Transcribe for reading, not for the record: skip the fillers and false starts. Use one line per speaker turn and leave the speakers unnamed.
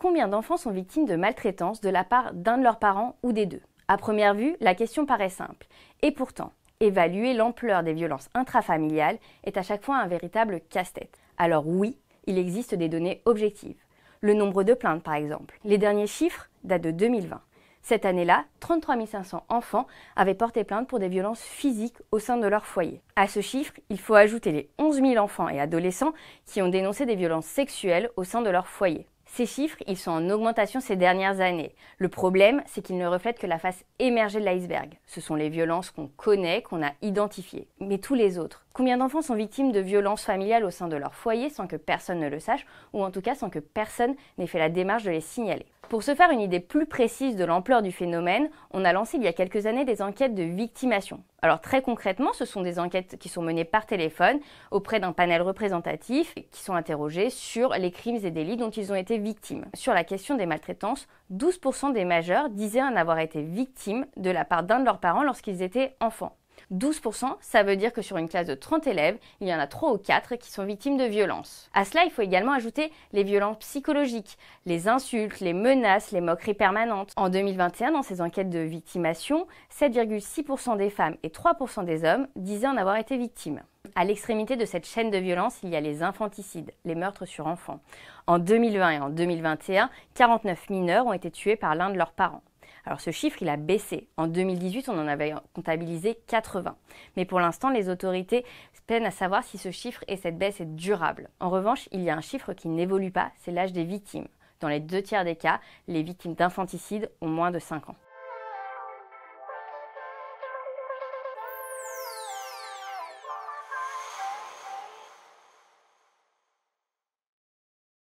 Combien d'enfants sont victimes de maltraitance de la part d'un de leurs parents ou des deux? À première vue, la question paraît simple. Et pourtant, évaluer l'ampleur des violences intrafamiliales est à chaque fois un véritable casse-tête. Alors oui, il existe des données objectives. Le nombre de plaintes par exemple. Les derniers chiffres datent de 2020. Cette année-là, 33 500 enfants avaient porté plainte pour des violences physiques au sein de leur foyer. À ce chiffre, il faut ajouter les 11 000 enfants et adolescents qui ont dénoncé des violences sexuelles au sein de leur foyer. Ces chiffres, ils sont en augmentation ces dernières années. Le problème, c'est qu'ils ne reflètent que la face émergée de l'iceberg. Ce sont les violences qu'on connaît, qu'on a identifiées. Mais tous les autres. Combien d'enfants sont victimes de violences familiales au sein de leur foyer sans que personne ne le sache, ou en tout cas sans que personne n'ait fait la démarche de les signaler? Pour se faire une idée plus précise de l'ampleur du phénomène, on a lancé il y a quelques années des enquêtes de victimation. Alors très concrètement, ce sont des enquêtes qui sont menées par téléphone auprès d'un panel représentatif qui sont interrogés sur les crimes et délits dont ils ont été victimes. Sur la question des maltraitances, 12% des majeurs disaient en avoir été victimes de la part d'un de leurs parents lorsqu'ils étaient enfants. 12%, ça veut dire que sur une classe de 30 élèves, il y en a 3 ou 4 qui sont victimes de violences. À cela, il faut également ajouter les violences psychologiques, les insultes, les menaces, les moqueries permanentes. En 2021, dans ces enquêtes de victimation, 7,6% des femmes et 3% des hommes disaient en avoir été victimes. À l'extrémité de cette chaîne de violence, il y a les infanticides, les meurtres sur enfants. En 2020 et en 2021, 49 mineurs ont été tués par l'un de leurs parents. Alors ce chiffre, il a baissé. En 2018, on en avait comptabilisé 80. Mais pour l'instant, les autorités peinent à savoir si ce chiffre et cette baisse est durable. En revanche, il y a un chiffre qui n'évolue pas, c'est l'âge des victimes. Dans les 2 tiers des cas, les victimes d'infanticide ont moins de 5 ans.